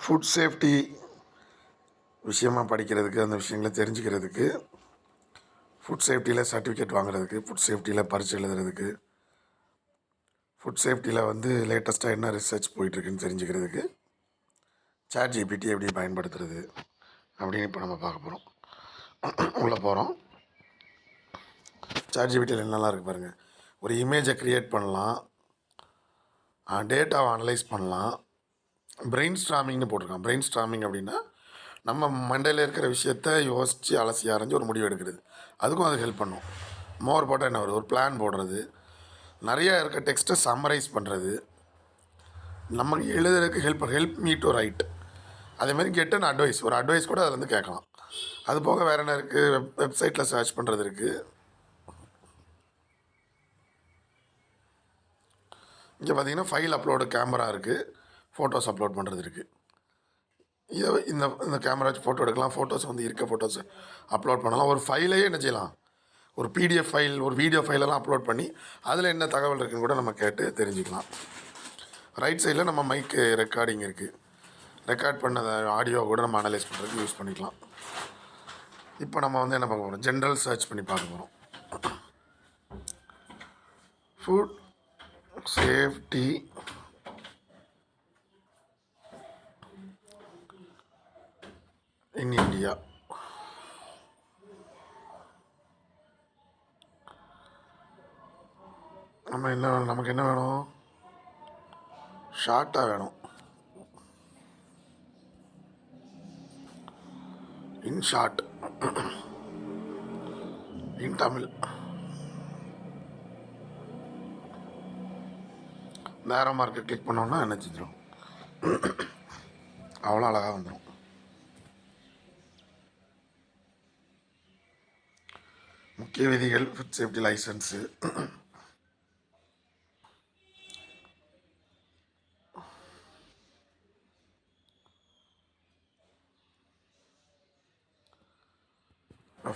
Food safety விஷயமாக படிக்கிறதுக்கு, அந்த விஷயங்களை தெரிஞ்சுக்கிறதுக்கு, ஃபுட் சேஃப்டியில் சர்டிஃபிகேட் வாங்குறதுக்கு, ஃபுட் சேஃப்டியில் பரீட்சை எழுதுறதுக்கு, ஃபுட் சேஃப்டியில் லேட்டஸ்ட்டாக என்ன ரிசர்ச் போயிட்டுருக்குன்னு தெரிஞ்சுக்கிறதுக்கு ChatGPT எப்படி பயன்படுத்துறது அப்படின்னு இப்போ நம்ம பார்க்க போகிறோம். உள்ளே போகிறோம். ChatGPTயில் என்னெல்லாம் இருக்குது பாருங்கள். ஒரு இமேஜை க்ரியேட் பண்ணலாம், டேட்டாவை அனலைஸ் பண்ணலாம், பிரெயின் ஸ்ட்ராமிங்னு போட்டிருக்கான். பிரெயின் ஸ்ட்ராமிங் அப்படின்னா நம்ம மண்டையில் இருக்கிற விஷயத்த யோசித்து அலசி ஆராய்ஞ்சு ஒரு முடிவு எடுக்கிறது. அதுக்கும் அது ஹெல்ப் பண்ணும். மோர் போட்டால் என்ன வருது, ஒரு பிளான் போடுறது, நிறையா இருக்க டெக்ஸ்ட்டை சம்மரைஸ் பண்ணுறது, நமக்கு எழுதுறதுக்கு ஹெல்ப் மீ டு ரைட். அதேமாதிரி கெட் அண்ட் அட்வைஸ், ஒரு அட்வைஸ் கூட அதில் கேட்கலாம். அது போக வேறு என்ன இருக்குது, வெப்சைட்டில் சர்ச் பண்ணுறது இருக்குது. இங்கே பார்த்தீங்கன்னா ஃபைல் அப்லோடு கேமரா இருக்குது, ஃபோட்டோஸ் அப்லோட் பண்ணுறது இருக்குது. இதை இந்த கேமரா வச்சு ஃபோட்டோ எடுக்கலாம். ஃபோட்டோஸ் இருக்க ஃபோட்டோஸை அப்லோட் பண்ணலாம். ஒரு ஃபைலையே என்ன செய்யலாம், ஒரு PDF ஃபைல், ஒரு வீடியோ ஃபைலெல்லாம் அப்லோட் பண்ணி அதில் என்ன தகவல் இருக்குன்னு கூட நம்ம கேட்டு தெரிஞ்சுக்கலாம். ரைட் சைடில் நம்ம மைக்கு ரெக்கார்டிங் இருக்குது. ரெக்கார்ட் பண்ண ஆடியோ கூட நம்ம அனலைஸ் பண்ணுறதுக்கு யூஸ் பண்ணிக்கலாம். இப்போ நம்ம என்ன பார்க்க போகிறோம், ஜென்ரல் சர்ச் பண்ணி பார்க்க போகிறோம். Food safety in India. நமக்கு என்ன வேணும், ஷார்ட்டாக வேணும். இன் ஷார்ட், இன் தமிழ். நேரோ மார்க்கெட் கிளிக் பண்ணோன்னா என்ன செஞ்சிடும், அவ்வளோ அழகாக வந்துடும். முக்கிய விதிகள், food safety licence,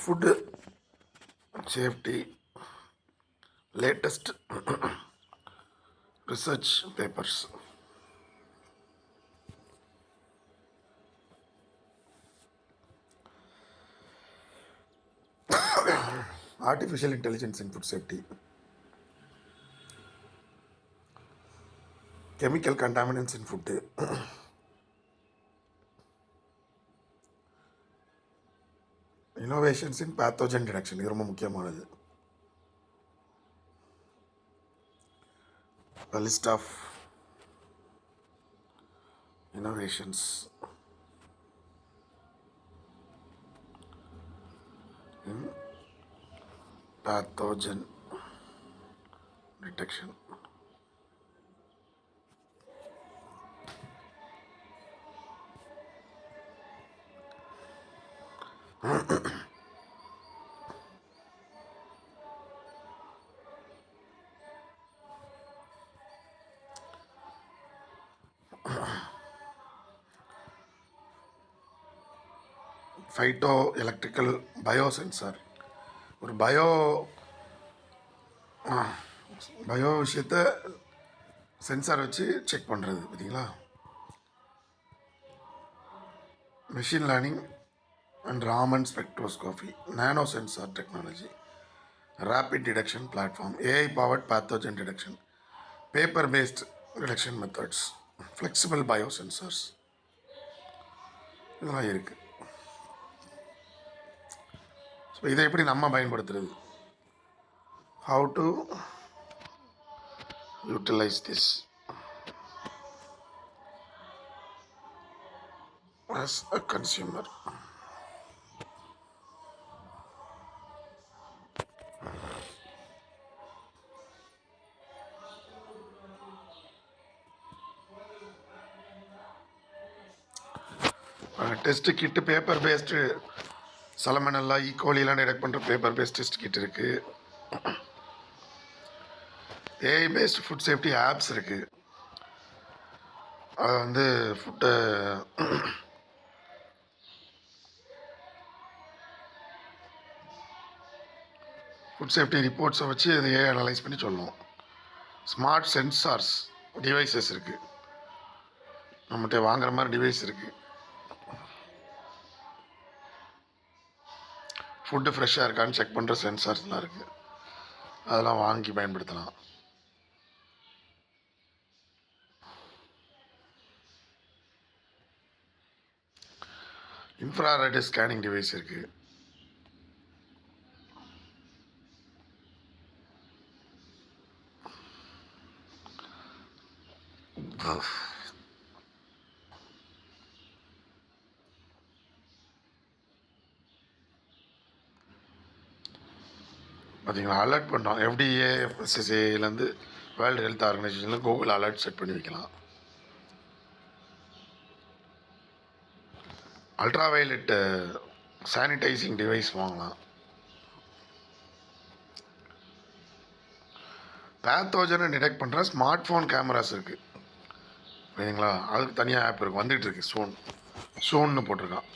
food safety latest research papers. Artificial intelligence in food safety, chemical contaminants in food, innovations in pathogen detection, இது ரொம்ப முக்கியமானது. A list of innovations in pathogen detection. Phyto electrical biosensor, ஒரு bio விஷயத்தை sensor வச்சு check பண்ணுறது பார்த்தீங்களா. Machine learning and Raman spectroscopy, nano sensor technology, rapid detection platform, AI powered pathogen detection, paper based detection methods, flexible biosensors, இதெல்லாம் இருக்குது. So இதை எப்படி நம்ம பயன்படுத்துறது, how to utilize this as a consumer. Test kit paper based salmonella ஈகோலிலாம் detect பண்ணுற paper based test kit இருக்குது. AI based food safety apps இருக்குது. அது ஃபுட் சேஃப்டி ரிப்போர்ட்ஸை வச்சு அதை AI அனலைஸ் பண்ணி சொல்லுவோம். ஸ்மார்ட் சென்சார்ஸ் டிவைசஸ் இருக்குது. நம்மகிட்ட வாங்குற மாதிரி டிவைஸ் இருக்குது. ஃபுட்டு ஃப்ரெஷ்ஷாக இருக்கான்னு செக் பண்ணுற சென்சார்ஸ்லாம் இருக்குது. அதெல்லாம் வாங்கி பயன்படுத்தலாம். இன்ஃப்ராரெட் ஸ்கேனிங் டிவைஸ் இருக்குது. பார்த்தீங்களா, அலர்ட் பண்ணுறோம். FDA FSSAIலேருந்து வேர்ல்டு ஹெல்த் ஆர்கனைசேஷனில் கூகுள் அலர்ட் செட் பண்ணி வைக்கலாம். அல்ட்ராவயலட் சானிடைசிங் டிவைஸ் வாங்கலாம். பேத்தோஜனை டிடெக்ட் பண்ணுற ஸ்மார்ட் ஃபோன் கேமராஸ் இருக்குது. சரிங்களா, அதுக்கு தனியாக ஆப் இருக்குது, வந்துகிட்டு இருக்குது. சோன்னு போட்டிருக்கான்.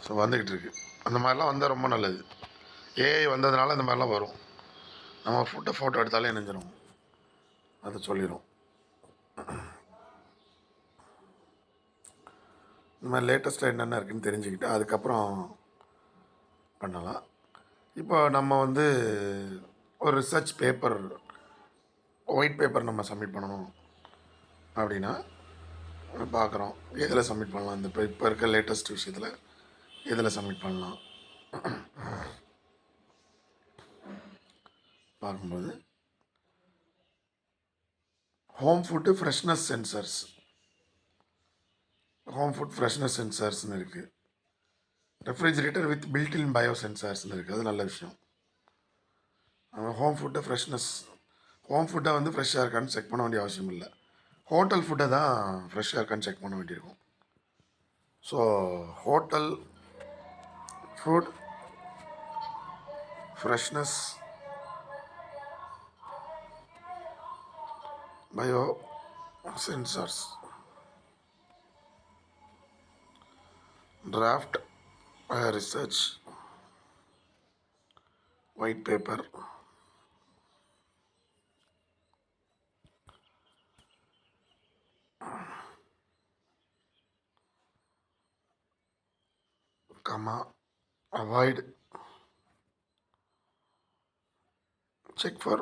ஸோ வந்துக்கிட்டு இருக்குது. அந்த மாதிரிலாம் வந்தால் ரொம்ப நல்லது. ஏஐ வந்ததுனால இந்த மாதிரிலாம் வரும். நம்ம ஃபோட்டோ எடுத்தாலே நினைஞ்சிடும், அதை சொல்லிடும். இந்த மாதிரி லேட்டஸ்ட்டாக என்னென்ன இருக்குதுன்னு தெரிஞ்சுக்கிட்டு அதுக்கப்புறம் பண்ணலாம். இப்போ நம்ம வந்து ஒரு ரிசர்ச் பேப்பர், ஒயிட் பேப்பர் நம்ம சப்மிட் பண்ணணும் அப்படின்னா பார்க்குறோம் எதில் சப்மிட் பண்ணலாம். இந்த இப்போ இருக்க லேட்டஸ்ட் விஷயத்தில் எதில் சப்மிட் பண்ணலாம் பார்க்கும்போது ஹோம் ஃபுட்டு ஃப்ரெஷ்னஸ் சென்சர்ஸ்னு இருக்குது. ரெஃப்ரிஜிரேட்டர் வித் பில்ட்இன் பயோ சென்சார்ஸ்னு இருக்குது. அது நல்ல விஷயம். ஹோம் ஃபுட்டை வந்து ஃப்ரெஷ்ஷாக இருக்கான்னு செக் பண்ண வேண்டிய அவசியம் இல்லை. ஹோட்டல் ஃபுட்டை தான் ஃப்ரெஷ்ஷாக இருக்கான்னு செக் பண்ண வேண்டியிருக்கும். So hotel food freshness bio sensors draft research white paper avoid check for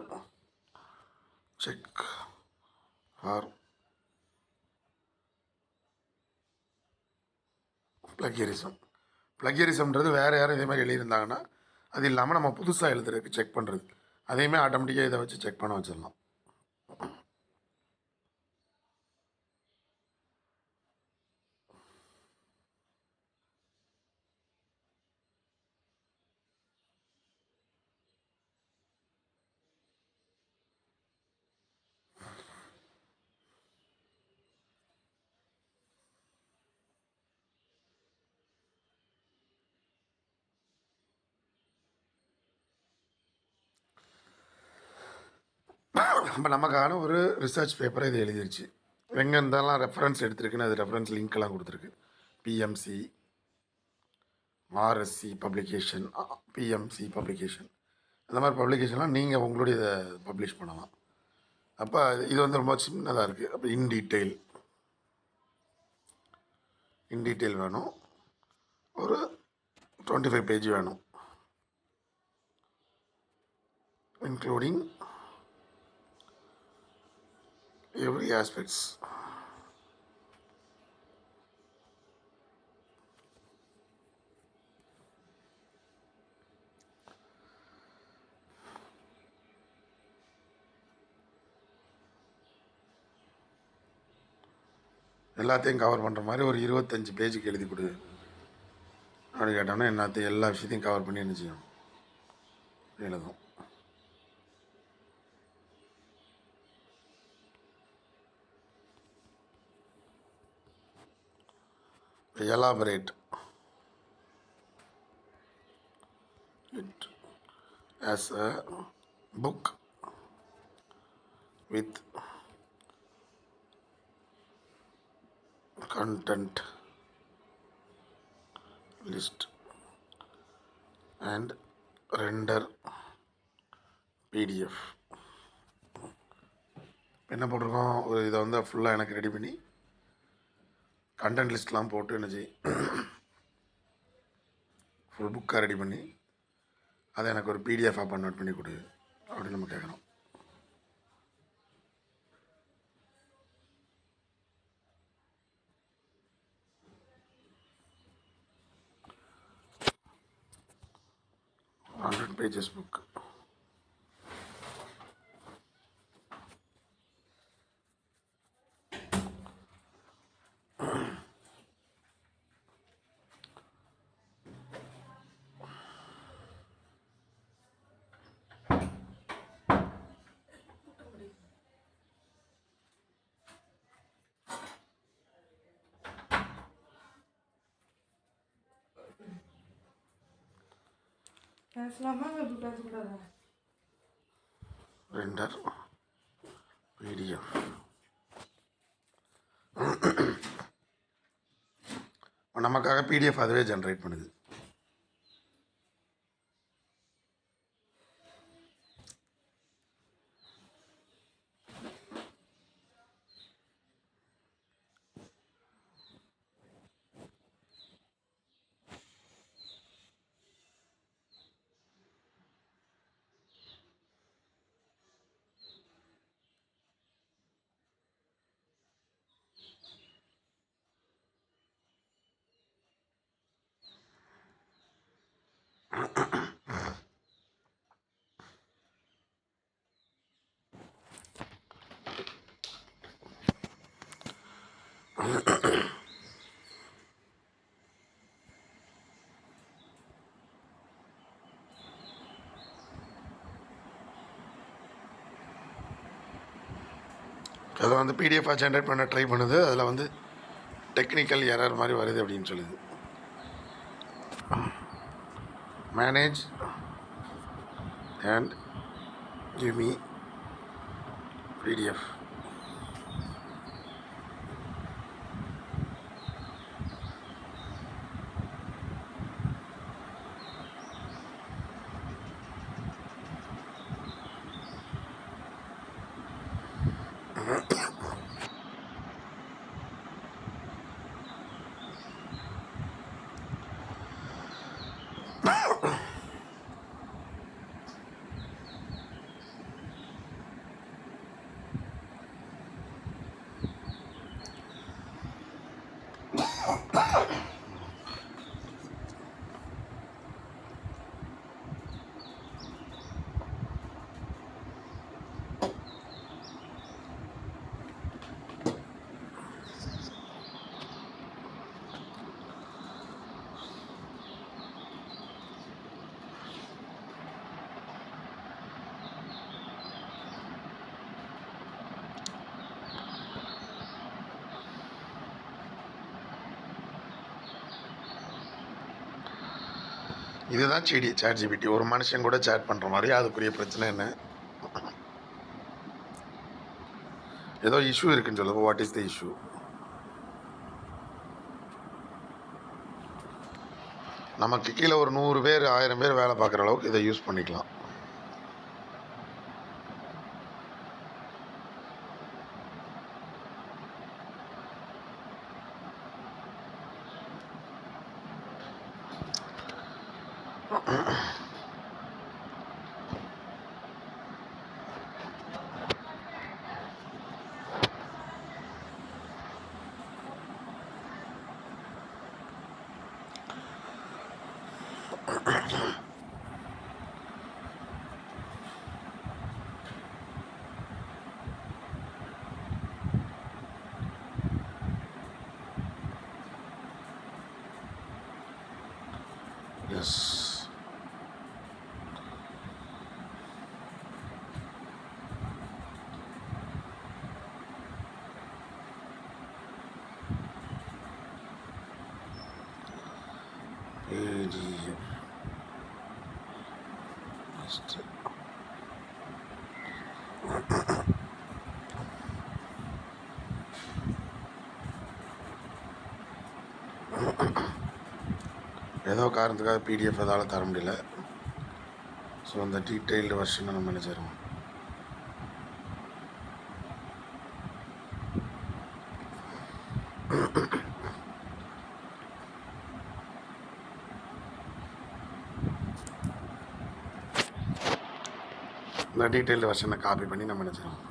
பிளகியரிசம்ன்றது வேறு யாரும் இதே மாதிரி எழுதியிருந்தாங்கன்னா அது இல்லாமல் நம்ம புதுசாக எழுதுறதுக்கு செக் பண்ணுறது, அதையுமே ஆட்டோமேட்டிக்காக இதை வச்சு செக் பண்ண வச்சிடலாம். இப்போ நமக்கான ஒரு ரிசர்ச் பேப்பரை இது எழுதிருச்சு. எங்கே இருந்தாலும் ரெஃபரன்ஸ் எடுத்துருக்குன்னு அது ரெஃபரன்ஸ் லிங்க்கெல்லாம் கொடுத்துருக்கு. PMC RSC publication, PMC publication, அந்த மாதிரி பப்ளிகேஷன்லாம் நீங்கள் உங்களுடைய இதை பப்ளிஷ் பண்ணலாம். அப்போ இது வந்து ரொம்ப சின்னதாக இருக்குது. அப்போ இன் டீட்டெயில் வேணும். ஒரு 25 பேஜ் வேணும், இன்க்ளூடிங் every aspects. எல்லாத்தையும் கவர் பண்ணுற மாதிரி ஒரு 25 பேஜுக்கு எழுதி கொடு அப்படி கேட்டோம்னா எல்லா விஷயத்தையும் கவர் பண்ணி என்ன செய்யும், எழுதும். Elaborate it as a book with content list and render PDF. என்ன போட்டிருக்கோம், ஒரு இதை வந்து ஃபுல்லாக எனக்கு ரெடி பண்ணி கண்டென்ட் லிஸ்ட்லாம் போட்டு என்ன செய் ஃபுல் புக்காக ரெடி பண்ணி அதை எனக்கு ஒரு பிடிஎஃபாக கன்வெர்ட் பண்ணி கொடு அப்படின்னு நம்ம கேட்குறோம். பேஜஸ் புக் ரெண்டர் பிடிஎஃப் நமக்காக பிடிஎஃப் அதுவே ஜென்ரேட் பண்ணுது. அதை வந்து பிடிஎஃபாக ஜென்ரேட் பண்ண ட்ரை பண்ணுது. அதில் வந்து டெக்னிக்கல் எரர் மாதிரி வருது அப்படின்னு சொல்லுது. Manage and give me PDF. இதுதான் சாட் ஜிபிடி. ஒரு மனுஷன் கூட சேட் பண்ணுற மாதிரி. அதுக்குரிய பிரச்சனை என்ன? ஏதோ இஷ்யூ இருக்குன்னு சொல்லுங்க. What is the issue? நமக்கு கீழே ஒரு 100 பேர் 1000 பேர் வேலை பார்க்குற அளவுக்கு இதை யூஸ் பண்ணிக்கலாம். எஸ். PDF ஃபஸ்ட்டு ஏதோ காரணத்துக்காக பிடிஎஃப் அதால் தர முடியல. ஸோ அந்த டீட்டெயில்டு வெர்ஷனை நம்ம என்ன செய்கிறோம், இந்த டீட்டெயில்டு வெர்ஷனை காப்பி பண்ணி நம்ம நினச்சிடலாம்.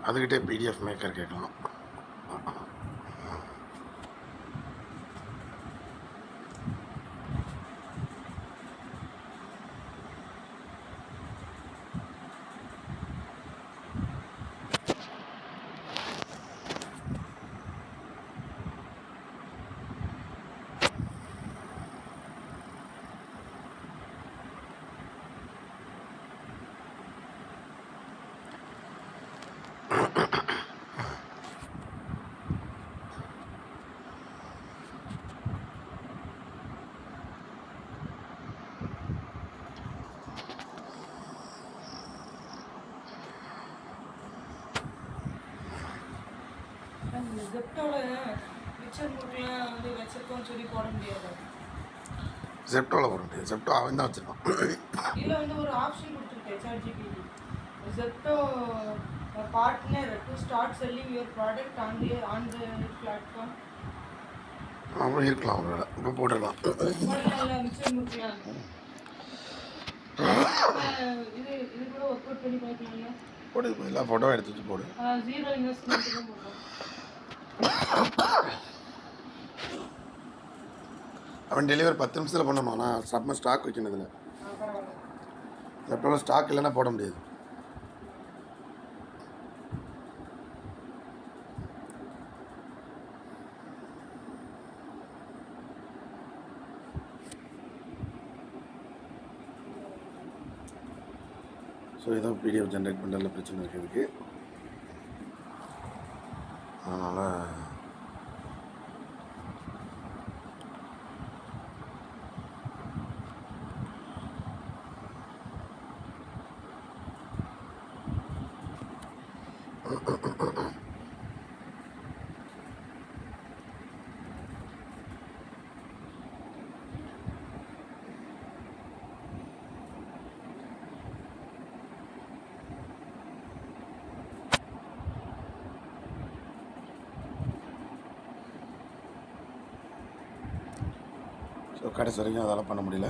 அதுக்கிட்டே பிடிஎஃப் மேக்கர் கேட்கலாம். ஜெப்டோவில் போட முடியாது. ஜெப்டோ அவன் தான் வச்சுருக்கான். இல்லை வந்து ஒரு ஆப்ஷன் கொடுத்துருக்கேன் ChatGPT. Zepto partner to start selling your product on the platform. அவன் இருக்கலாம், ஒரு வேலை இப்போ போட்டுடலாம். இது இது கூட ஒர்க் அவுட் பண்ணி பார்க்கலாம்ல. போடு, எல்லா ஃபோட்டோவும் எடுத்து வச்சு போடு. 0 இன்வெஸ்ட்மெண்ட் தான் போடுறோம். அவன் டெலிவரி 10 நிமிஷத்தில் பண்ணணும். ஆனால் செம்ம ஸ்டாக் வைக்கணும். இதில் ஜெப்டோவில் ஸ்டாக் இல்லைன்னா போட முடியாது. ஸோ ஏதோ பிடிஎஃப் ஜென்ரேட் பண்ணுறதுல பிரச்சனை இருக்குது இதுக்கு. அதனால் ஸோ கடைசி வரைக்கும் அதெல்லாம் பண்ண முடியல.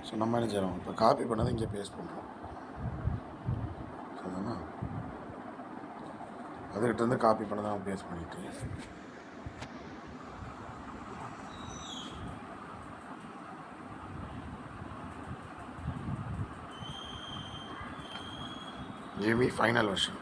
ஸோ நம்ம என்ன செய்கிறோம், இப்போ காப்பி பண்ணதை இங்கே பேஸ்ட் பண்ணுறோம். சரிதானா? அதுக்கிட்ட இருந்து காப்பி பண்ணதை நம்ம பேஸ்ட் பண்ணிவிட்டு give me final version.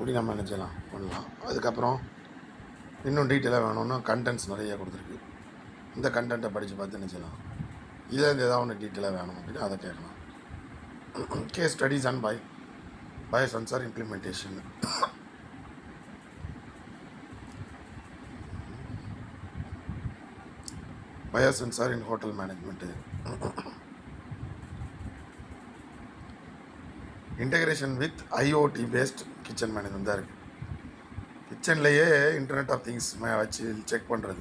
இப்படி நம்ம என்ன செய்யலாம் பண்ணலாம். அதுக்கப்புறம் இன்னும் டீட்டெயிலாக வேணும்னா கண்டென்ட்ஸ் நிறைய கொடுத்துருக்கு. இந்த கண்டென்ட்டை படித்து பார்த்து என்ன செய்யலாம், இதில் இருந்து ஏதாவது ஒன்று டீட்டெயிலாக வேணும் அப்படின்னு அதை கேட்கலாம். Case studies and biosensor implementation. Biosensor in hotel management. Integration with IoT based kitchen management தான் இருக்குது. கிச்சன்லேயே இன்டர்நெட் ஆஃப் திங்ஸ் வச்சு செக் பண்ணுறது.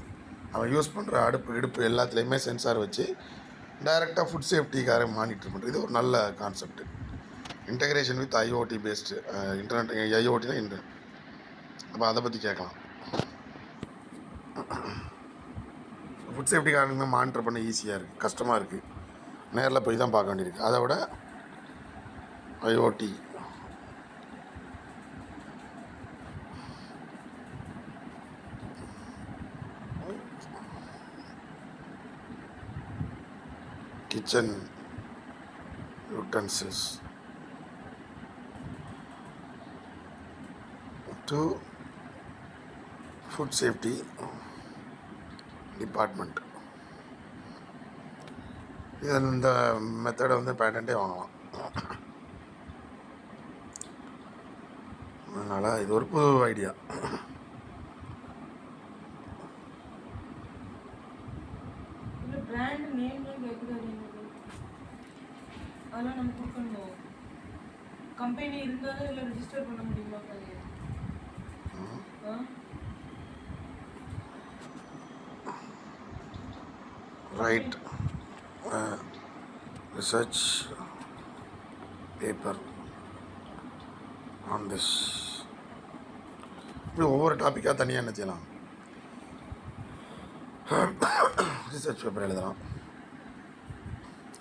அவன் யூஸ் பண்ணுற அடுப்பு இடுப்பு எல்லாத்துலேயுமே சென்சார் வச்சு டைரெக்டாக ஃபுட் சேஃப்டிக்காக மானிட்டர் பண்ணுறது. இது ஒரு நல்ல concept. Integration with IoT based internet. IoT தான் இன்டர்நெட். அப்போ அதை பற்றி கேட்கலாம். ஃபுட் சேஃப்டிக்காரங்க மானிட்டர் பண்ண ஈஸியாக இருக்குது, கஷ்டமாக இருக்குது, நேரில் போய் தான் பார்க்க வேண்டியிருக்கு. அதை விட IoT kitchen utensils to food safety department. இந்த மெத்தடை வந்து பேட்டன்ட்டே வாங்கலாம். அதனால் இது ஒரு புது ஐடியா. பிராண்ட் நேம்லாம் கேட்குறாரு எனக்கு. அதெல்லாம் நம்ம கொடுக்கணும். கம்பெனி இருந்தாலும் இதில் ரெஜிஸ்டர் பண்ண முடியுமா? Right research paper on this. இப்படி ஒவ்வொரு டாப்பிக்காக தனியாக என்ன செய்யலாம், ரிசர்ச் பேப்பர் எழுதலாம்.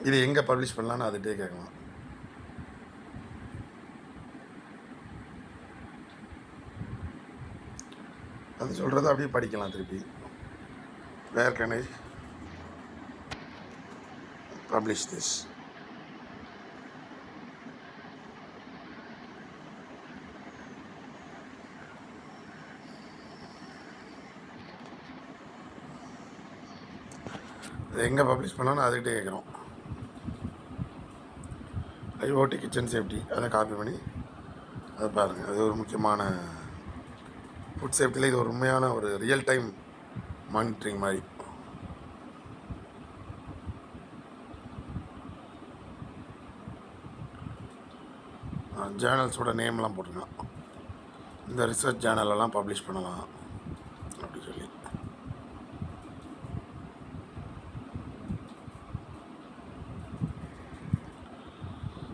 இது எங்கே பப்ளிஷ் பண்ணலான்னு அதுகிட்டே கேட்கலாம். அது சொல்கிறத அப்படியே படிக்கலாம் திருப்பி. Where can I publish this? இது எங்கே பப்ளிஷ் பண்ணலான்னு அதுக்கிட்டே கேட்குறோம். ஐஓடி கிச்சன் சேஃப்டி அதை காப்பி பண்ணி அதை பாருங்கள். அது ஒரு முக்கியமான ஃபுட் சேஃப்டியில் இது ஒரு உண்மையான ஒரு ரியல் டைம் மானிட்டரிங் மாதிரி. ஜேர்னல்ஸோட நேம்லாம் போட்டுருக்கான். இந்த ரிசர்ச் ஜேர்னலெல்லாம் பப்ளிஷ் பண்ணலாம் அப்படி சொல்லி.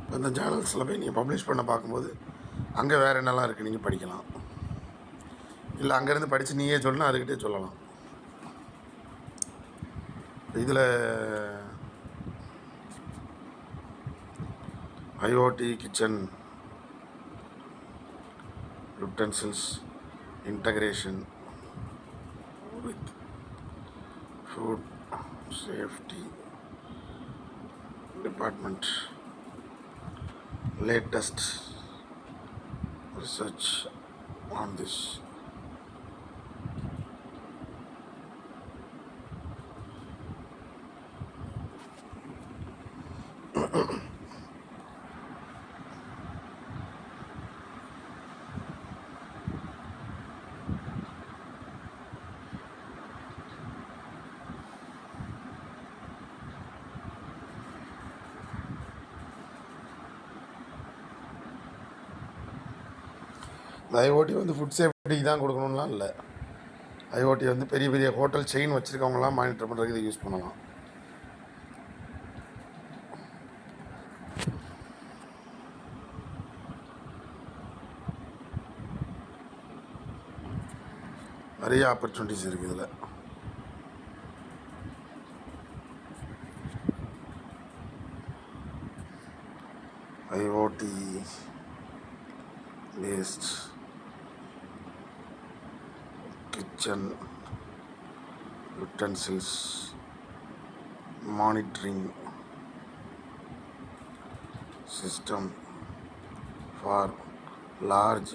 இப்போ இந்த ஜேர்னல்ஸில் போய் நீங்கள் பப்ளிஷ் பண்ண பார்க்கும்போது அங்கே வேறு என்னெல்லாம் இருக்குது நீங்கள் படிக்கலாம். இல்லை அங்கேருந்து படித்து நீயே சொல்லணும், அதுக்கிட்டே சொல்லலாம். இதில் IoT kitchen utensils integration with food safety department, latest research on this. இந்த ஐஓடி வந்து ஃபுட் சேஃப்டிக்கு தான் கொடுக்கணும்லாம் இல்லை. ஐஓடி வந்து பெரிய பெரிய ஹோட்டல் செயின் வச்சுருக்கவங்களாம் மானிட்டர் பண்ணுறதுக்கு இதை யூஸ் பண்ணலாம். நிறைய ஆப்பர்ச்சுனிட்டிஸ் இருக்குது இதில். IoT based kitchen utensils monitoring system for large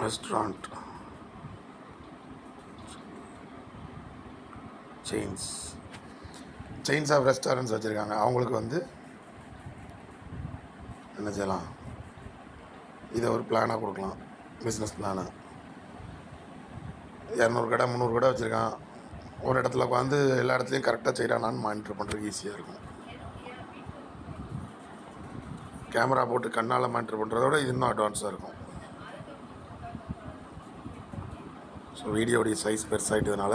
restaurant chains of restaurants வச்சுருக்காங்க. அவங்களுக்கு வந்து என்ன செய்யலாம், இதை ஒரு பிளானாக கொடுக்கலாம், பிஸ்னஸ் பிளானை. 200 கடை 300 கடை வச்சுருக்கான். ஒரு இடத்துல உட்காந்து எல்லா இடத்துலையும் கரெக்டாக செய்கிறானான்னு மானிட்டர் பண்ணுறதுக்கு ஈஸியாக இருக்கும். கேமரா போட்டு கண்ணால் மானிட்டர் பண்ணுறத விட இது இன்னும் அட்வான்ஸாக இருக்கும். So வீடியோடைய size பெருசாகிட்டதுனால